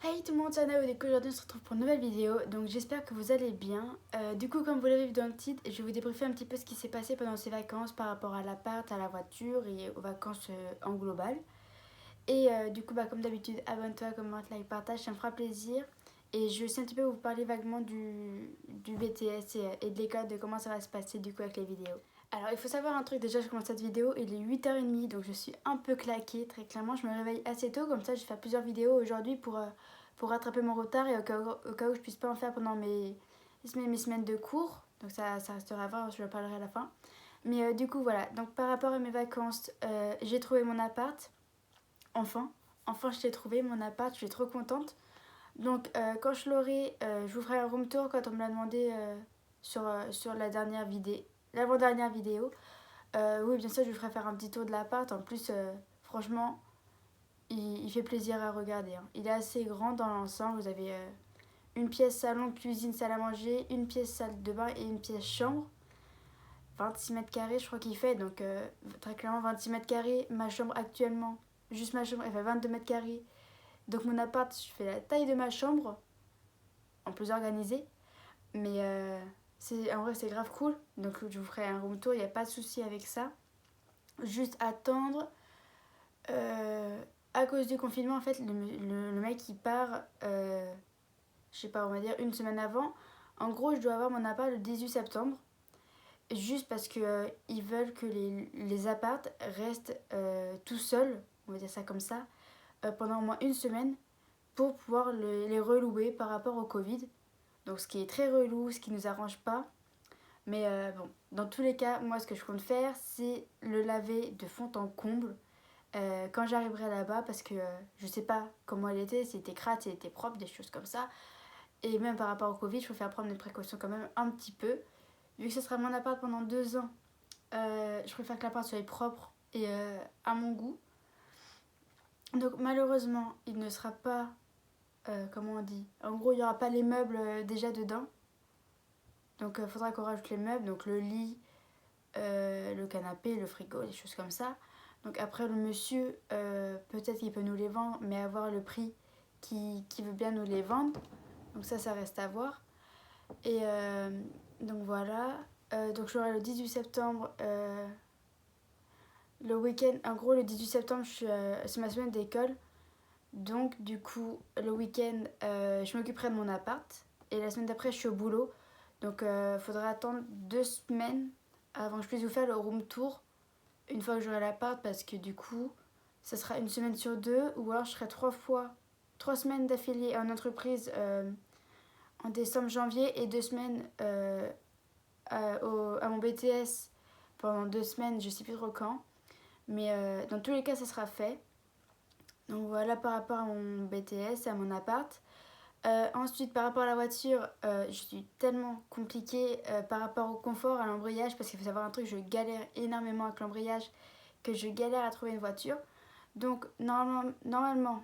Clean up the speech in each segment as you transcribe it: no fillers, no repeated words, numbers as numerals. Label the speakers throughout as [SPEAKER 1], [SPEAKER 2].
[SPEAKER 1] Hey tout le monde, c'est Anna et aujourd'hui on se retrouve pour une nouvelle vidéo, donc j'espère que vous allez bien. Du coup, comme vous l'avez vu dans le titre, je vais vous débriefer un petit peu ce qui s'est passé pendant ces vacances par rapport à l'appart, à la voiture et aux vacances en global. Et du coup, comme d'habitude, abonne-toi, commente, like, partage, ça me fera plaisir. Et je vais aussi un petit peu vous parler vaguement du BTS et de l'école, de comment ça va se passer du coup avec les vidéos. Alors il faut savoir un truc, déjà je commence cette vidéo, il est 8h30 donc je suis un peu claquée, très clairement je me réveille assez tôt, comme ça je vais faire plusieurs vidéos aujourd'hui pour rattraper mon retard et au cas où je puisse pas en faire pendant mes semaines de cours, donc ça restera à voir, je en parlerai à la fin. Mais du coup voilà, donc par rapport à mes vacances, j'ai trouvé mon appart, enfin, enfin je l'ai trouvé mon appart, je suis trop contente. Donc quand je l'aurai, je vous ferai un room tour quand on me l'a demandé sur la dernière vidéo, l'avant-dernière vidéo. Oui, bien sûr, je vous ferai faire un petit tour de l'appart. En plus, franchement, il fait plaisir à regarder, hein. Il est assez grand dans l'ensemble. Vous avez une pièce salon, cuisine, salle à manger, une pièce salle de bain et une pièce chambre. 26 mètres carrés, je crois qu'il fait. Donc, très clairement, 26 mètres carrés. Ma chambre actuellement, juste ma chambre, elle fait 22 mètres carrés. Donc, mon appart, je fais la taille de ma chambre, en plus organisé. Mais en vrai, c'est grave cool. Donc, je vous ferai un room tour, il n'y a pas de souci avec ça. Juste attendre. À cause du confinement, en fait, le mec il part, je sais pas, on va dire une semaine avant. En gros, je dois avoir mon appart le 18 septembre. Juste parce que ils veulent que les apparts restent tout seuls, on va dire ça comme ça, pendant au moins une semaine pour pouvoir les relouer par rapport au Covid. Donc, ce qui est très relou, ce qui nous arrange pas. Mais bon, dans tous les cas, moi, ce que je compte faire, c'est le laver de fond en comble quand j'arriverai là-bas parce que je sais pas comment elle était, si elle était crade, si elle était propre, des choses comme ça. Et même par rapport au Covid, je préfère prendre des précautions quand même un petit peu. Vu que ce sera mon appart pendant 2 ans, je préfère que l'appart soit propre et à mon goût. Donc malheureusement, il ne sera pas, comment on dit, en gros il n'y aura pas les meubles déjà dedans. Donc il faudra qu'on rajoute les meubles, donc le lit, le canapé, le frigo, des choses comme ça. Donc après le monsieur, peut-être qu'il peut nous les vendre, mais avoir le prix qui veut bien nous les vendre. Donc ça reste à voir. Et donc voilà. Donc j'aurai le 18 septembre, le week-end. En gros le 18 septembre, c'est ma semaine d'école. Donc du coup le week-end, je m'occuperai de mon appart. Et la semaine d'après, je suis au boulot. Donc faudra attendre 2 semaines avant que je puisse vous faire le room tour une fois que j'aurai l'appart parce que du coup ça sera une semaine sur deux ou alors je serai 3 semaines d'affilée en entreprise en décembre janvier et 2 semaines à mon BTS pendant 2 semaines, je sais plus trop quand, mais dans tous les cas ça sera fait. Donc voilà par rapport à mon BTS et à mon appart. Ensuite, par rapport à la voiture, je suis tellement compliquée par rapport au confort, à l'embrayage, parce qu'il faut savoir un truc, je galère énormément avec l'embrayage, que je galère à trouver une voiture. Donc, normalement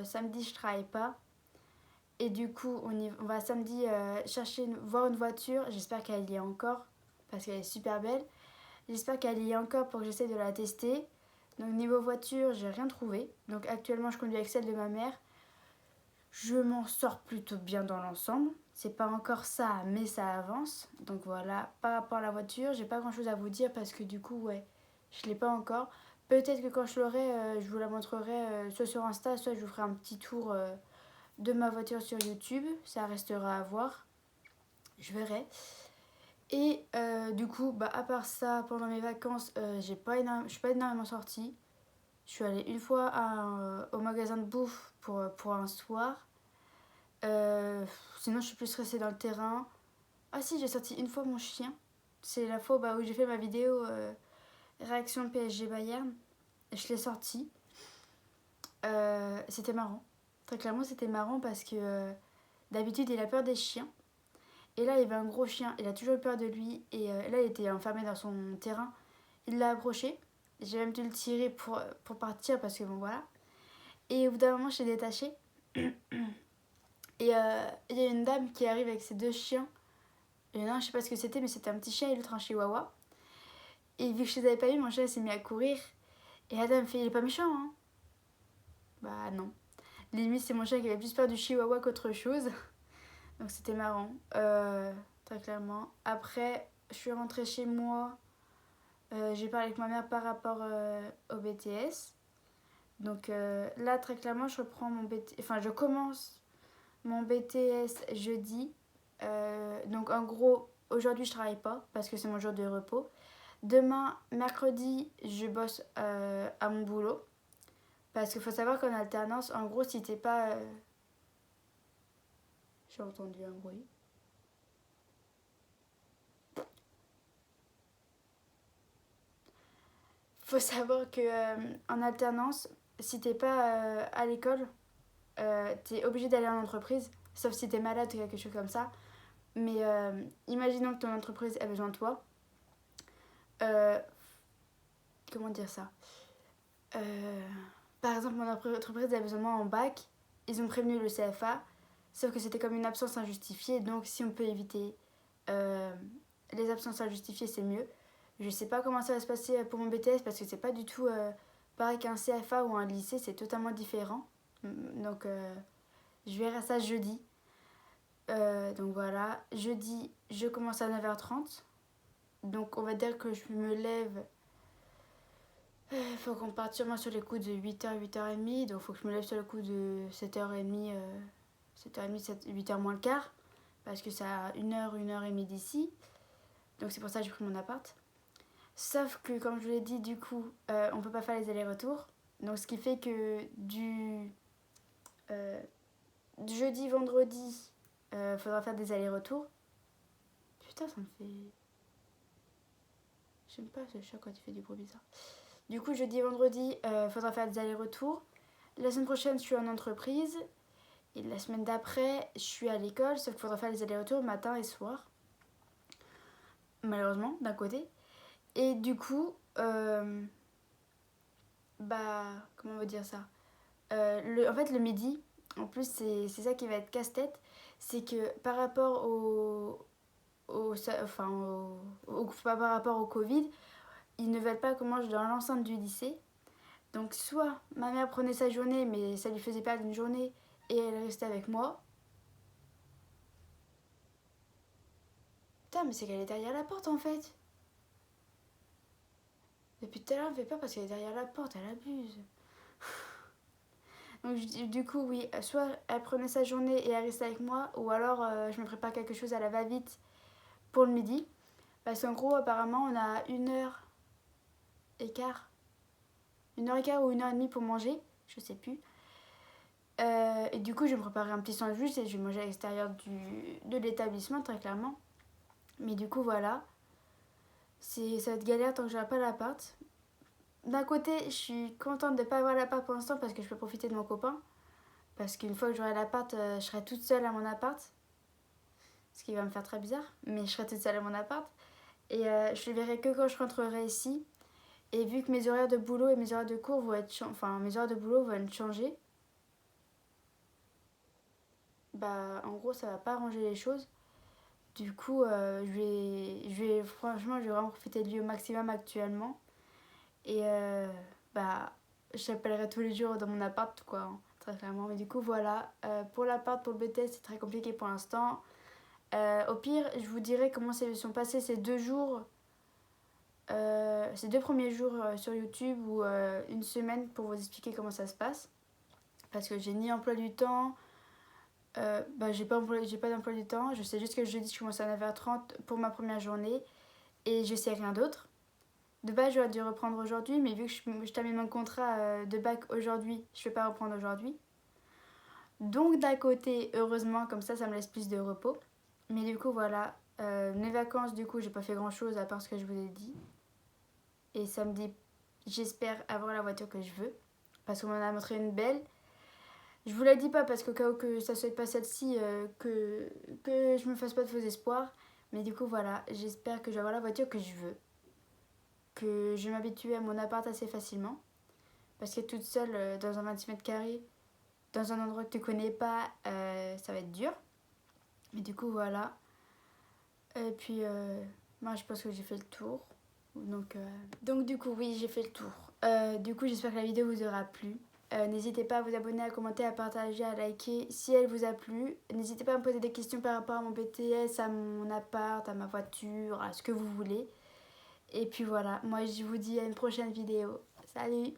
[SPEAKER 1] samedi, je travaille pas. Et du coup, on va samedi voir une voiture. J'espère qu'elle y est encore, parce qu'elle est super belle. J'espère qu'elle y est encore pour que j'essaie de la tester. Donc, niveau voiture, j'ai rien trouvé. Donc, actuellement, je conduis avec celle de ma mère. Je m'en sors plutôt bien dans l'ensemble. C'est pas encore ça, mais ça avance. Donc voilà, par rapport à la voiture, j'ai pas grand chose à vous dire parce que du coup, ouais, je l'ai pas encore. Peut-être que quand je l'aurai, je vous la montrerai soit sur Insta, soit je vous ferai un petit tour de ma voiture sur YouTube. Ça restera à voir. Je verrai. Et du coup, à part ça, pendant mes vacances, je suis pas énormément sortie. Je suis allée une fois au magasin de bouffe pour un soir. Sinon, je suis plus restée dans le terrain. Ah si, j'ai sorti une fois mon chien. C'est la fois où j'ai fait ma vidéo réaction PSG Bayern. Je l'ai sorti. C'était marrant. Très clairement, c'était marrant parce que d'habitude, il a peur des chiens. Et là, il y avait un gros chien. Il a toujours eu peur de lui. Et là, il était enfermé dans son terrain. Il l'a approché. J'ai même dû le tirer pour partir parce que bon, voilà. Et au bout d'un moment, je l'ai détaché. Et il y a une dame qui arrive avec ses deux chiens. Et non, je sais pas ce que c'était, mais c'était un petit chien et l'autre un chihuahua. Et vu que je les avais pas vus, mon chien s'est mis à courir. Et la dame me fait, il est pas méchant, hein? Bah non. Limite, c'est mon chien qui avait plus peur du chihuahua qu'autre chose. Donc c'était marrant, très clairement. Après, je suis rentrée chez moi. J'ai parlé avec ma mère par rapport au BTS. Donc là, très clairement, je reprends mon BTS. Enfin, je commence mon BTS jeudi. Donc en gros, aujourd'hui, je travaille pas parce que c'est mon jour de repos. Demain, mercredi, je bosse à mon boulot. Parce qu'il faut savoir qu'en alternance, en gros, si t'es pas... J'ai entendu un bruit. Faut savoir que en alternance, si t'es pas à l'école, t'es obligé d'aller en entreprise, sauf si t'es malade ou quelque chose comme ça. Mais imaginons que ton entreprise a besoin de toi. Euh, comment dire ça Par exemple, mon entreprise a besoin de moi en bac. Ils ont prévenu le CFA, sauf que c'était comme une absence injustifiée. Donc, si on peut éviter les absences injustifiées, c'est mieux. Je sais pas comment ça va se passer pour mon BTS parce que c'est pas du tout pareil qu'un CFA ou un lycée, c'est totalement différent. Donc, je verrai ça jeudi. Donc voilà, jeudi, je commence à 9h30. Donc, on va dire que je me lève. Il faut qu'on parte sûrement sur les coups de 8h, 8h30. Donc, il faut que je me lève sur le coup de 7h30, 7h30, 8h moins le quart. Parce que ça a 1h, 1h30 d'ici. Donc, c'est pour ça que j'ai pris mon appart. Sauf que, comme je vous l'ai dit, du coup, on peut pas faire les allers-retours. Donc, ce qui fait que euh, du jeudi, vendredi, faudra faire des allers-retours. Putain, ça me fait... J'aime pas ce chat quand il fait du bruit bizarre. Du coup, jeudi et vendredi, faudra faire des allers-retours. La semaine prochaine, je suis en entreprise. Et la semaine d'après, je suis à l'école, sauf qu'il faudra faire les allers-retours matin et soir. Malheureusement, d'un côté. Et du coup, comment on va dire ça en fait, le midi, en plus, c'est ça qui va être casse-tête. C'est que par rapport par rapport au Covid, ils ne veulent pas qu'on mange dans l'enceinte du lycée. Donc soit ma mère prenait sa journée, mais ça lui faisait perdre une journée et elle restait avec moi. Putain, mais c'est qu'elle est derrière la porte en fait. Depuis tout à l'heure, elle me fait peur parce qu'elle est derrière la porte, elle abuse. Donc du coup, oui, soit elle prenait sa journée et elle restait avec moi, ou alors je me prépare quelque chose à la va-vite pour le midi. Parce qu'en gros, apparemment, on a 1h15. 1h15 ou 1h30 pour manger, je sais plus. Et du coup, je vais me préparer un petit sandwich et je vais manger à l'extérieur de l'établissement, très clairement. Mais du coup, voilà. Ça va être galère tant que j'aurai pas l'appart. D'un côté, je suis contente de ne pas avoir l'appart pour l'instant parce que je peux profiter de mon copain. Parce qu'une fois que j'aurai l'appart, je serai toute seule à mon appart. Ce qui va me faire très bizarre, mais je serai toute seule à mon appart. Et je le verrai que quand je rentrerai ici. Et vu que mes horaires de boulot et mes horaires de cours vont être mes horaires de boulot vont être changés, bah en gros ça va pas arranger les choses. Du coup, franchement, je vais vraiment profiter de lui au maximum actuellement. Et j'appellerai tous les jours dans mon appart, quoi, hein, très clairement. Mais du coup, voilà. Pour l'appart, pour le BTS, c'est très compliqué pour l'instant. Au pire, je vous dirai comment se sont passés ces 2 jours, ces 2 premiers jours sur YouTube ou une semaine pour vous expliquer comment ça se passe. Parce que j'ai ni emploi du temps, j'ai pas d'emploi du temps. Je sais juste que jeudi, je commence à 9h30 pour ma première journée et je sais rien d'autre. De base, j'aurais dû reprendre aujourd'hui, mais vu que je termine mon contrat de bac aujourd'hui, je ne vais pas reprendre aujourd'hui. Donc d'un côté, heureusement, comme ça me laisse plus de repos. Mais du coup, voilà. Mes vacances, du coup, j'ai pas fait grand chose à part ce que je vous ai dit. Et samedi, j'espère avoir la voiture que je veux. Parce qu'on m'en a montré une belle. Je vous la dis pas parce qu'au cas où que ça soit pas celle-ci, que je me fasse pas de faux espoirs. Mais du coup, voilà. J'espère que je vais avoir la voiture que je veux. Que je vais m'habituer à mon appart assez facilement. Parce qu'être toute seule dans un 26 mètres carrés, dans un endroit que tu connais pas, ça va être dur. Mais du coup, voilà. Et puis, moi, je pense que j'ai fait le tour. Donc du coup, oui, j'ai fait le tour. Du coup, j'espère que la vidéo vous aura plu. N'hésitez pas à vous abonner, à commenter, à partager, à liker si elle vous a plu. N'hésitez pas à me poser des questions par rapport à mon BTS, à mon appart, à ma voiture, à ce que vous voulez. Et puis voilà, moi je vous dis à une prochaine vidéo. Salut!